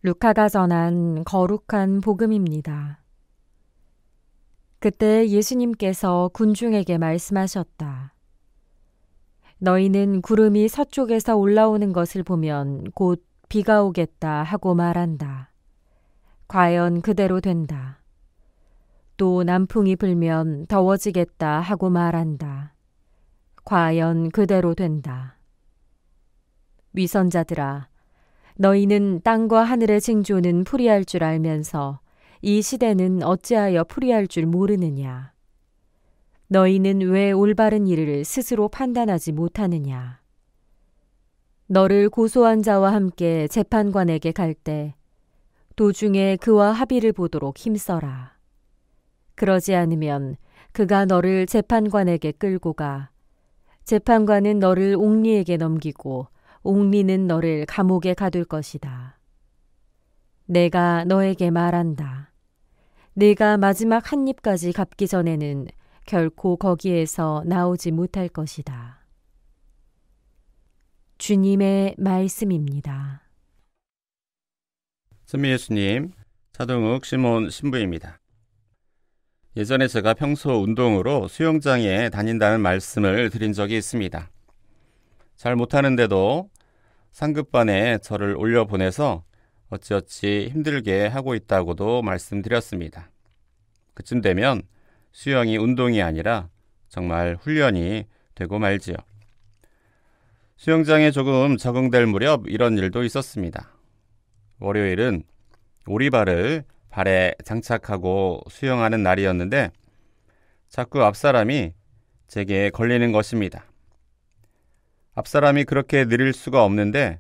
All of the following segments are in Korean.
루카가 전한 거룩한 복음입니다. 그때 예수님께서 군중에게 말씀하셨다. 너희는 구름이 서쪽에서 올라오는 것을 보면 곧 비가 오겠다 하고 말한다. 과연 그대로 된다. 또 남풍이 불면 더워지겠다 하고 말한다. 과연 그대로 된다. 위선자들아, 너희는 땅과 하늘의 징조는 풀이할 줄 알면서 이 시대는 어찌하여 풀이할 줄 모르느냐. 너희는 왜 올바른 일을 스스로 판단하지 못하느냐. 너를 고소한 자와 함께 재판관에게 갈 때 도중에 그와 합의를 보도록 힘써라. 그러지 않으면 그가 너를 재판관에게 끌고 가 재판관은 너를 옥리에게 넘기고 옥리는 너를 감옥에 가둘 것이다. 내가 너에게 말한다. 네가 마지막 한 입까지 갚기 전에는 결코 거기에서 나오지 못할 것이다. 주님의 말씀입니다. 선미 예수님, 차동욱 시몬 신부입니다. 예전에 제가 평소 운동으로 수영장에 다닌다는 말씀을 드린 적이 있습니다. 잘 못하는데도 상급반에 저를 올려보내서 어찌어찌 힘들게 하고 있다고도 말씀드렸습니다. 그쯤 되면 수영이 운동이 아니라 정말 훈련이 되고 말지요. 수영장에 조금 적응될 무렵 이런 일도 있었습니다. 월요일은 오리발을 발에 장착하고 수영하는 날이었는데 자꾸 앞사람이 제게 걸리는 것입니다. 앞사람이 그렇게 느릴 수가 없는데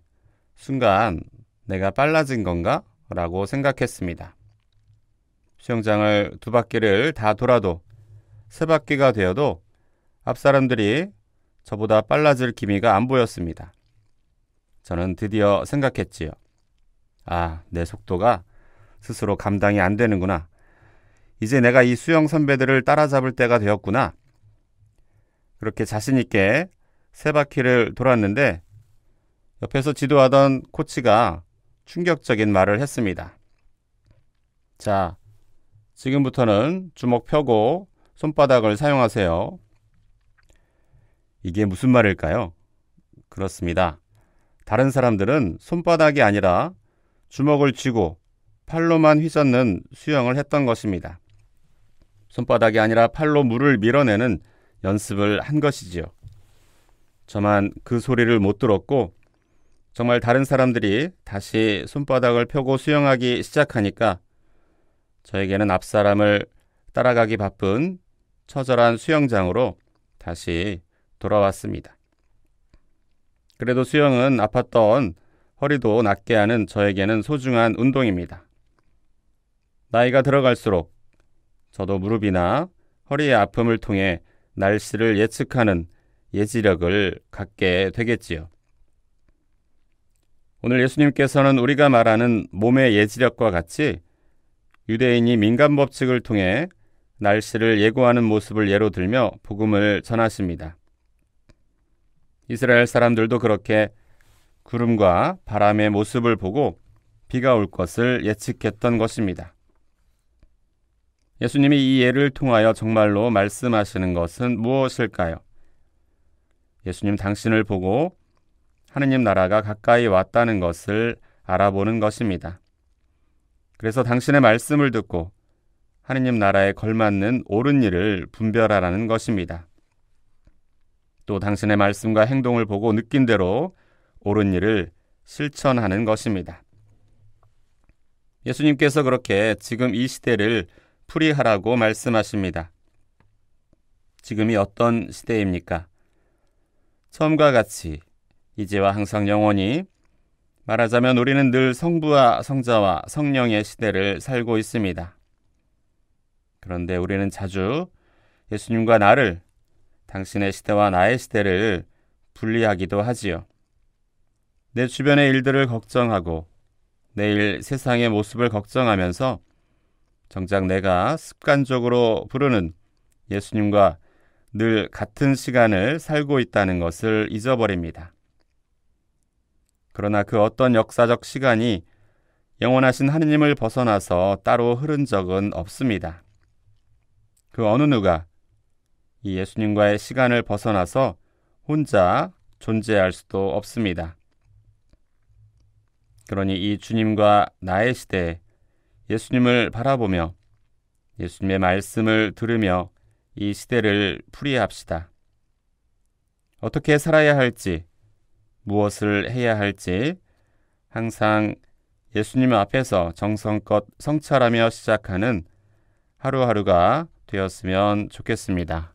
순간 내가 빨라진 건가? 라고 생각했습니다. 수영장을 2바퀴를 다 돌아도 3바퀴가 되어도 앞사람들이 저보다 빨라질 기미가 안 보였습니다. 저는 드디어 생각했지요. 아, 내 속도가 스스로 감당이 안 되는구나. 이제 내가 이 수영 선배들을 따라잡을 때가 되었구나. 그렇게 자신 있게 3바퀴를 돌았는데 옆에서 지도하던 코치가 충격적인 말을 했습니다. 자, 지금부터는 주먹 펴고 손바닥을 사용하세요. 이게 무슨 말일까요? 그렇습니다. 다른 사람들은 손바닥이 아니라 주먹을 쥐고 팔로만 휘젓는 수영을 했던 것입니다. 손바닥이 아니라 팔로 물을 밀어내는 연습을 한 것이지요. 저만 그 소리를 못 들었고 정말 다른 사람들이 다시 손바닥을 펴고 수영하기 시작하니까 저에게는 앞사람을 따라가기 바쁜 처절한 수영장으로 다시 돌아왔습니다. 그래도 수영은 아팠던 허리도 낫게 하는 저에게는 소중한 운동입니다. 나이가 들어갈수록 저도 무릎이나 허리의 아픔을 통해 날씨를 예측하는 예지력을 갖게 되겠지요. 오늘 예수님께서는 우리가 말하는 몸의 예지력과 같이 유대인이 민간 법칙을 통해 날씨를 예고하는 모습을 예로 들며 복음을 전하십니다. 이스라엘 사람들도 그렇게 구름과 바람의 모습을 보고 비가 올 것을 예측했던 것입니다. 예수님이 이 예를 통하여 정말로 말씀하시는 것은 무엇일까요? 예수님 당신을 보고 하느님 나라가 가까이 왔다는 것을 알아보는 것입니다. 그래서 당신의 말씀을 듣고 하느님 나라에 걸맞는 옳은 일을 분별하라는 것입니다. 또 당신의 말씀과 행동을 보고 느낀 대로 옳은 일을 실천하는 것입니다. 예수님께서 그렇게 지금 이 시대를 풀이하라고 말씀하십니다. 지금이 어떤 시대입니까? 처음과 같이 이제와 항상 영원히 말하자면 우리는 늘 성부와 성자와 성령의 시대를 살고 있습니다. 그런데 우리는 자주 예수님과 나를, 당신의 시대와 나의 시대를 분리하기도 하지요. 내 주변의 일들을 걱정하고 내일 세상의 모습을 걱정하면서 정작 내가 습관적으로 부르는 예수님과 늘 같은 시간을 살고 있다는 것을 잊어버립니다. 그러나 그 어떤 역사적 시간이 영원하신 하느님을 벗어나서 따로 흐른 적은 없습니다. 그 어느 누가 이 예수님과의 시간을 벗어나서 혼자 존재할 수도 없습니다. 그러니 이 주님과 나의 시대에 예수님을 바라보며 예수님의 말씀을 들으며 이 시대를 풀이합시다. 어떻게 살아야 할지, 무엇을 해야 할지 항상 예수님 앞에서 정성껏 성찰하며 시작하는 하루하루가 되었으면 좋겠습니다.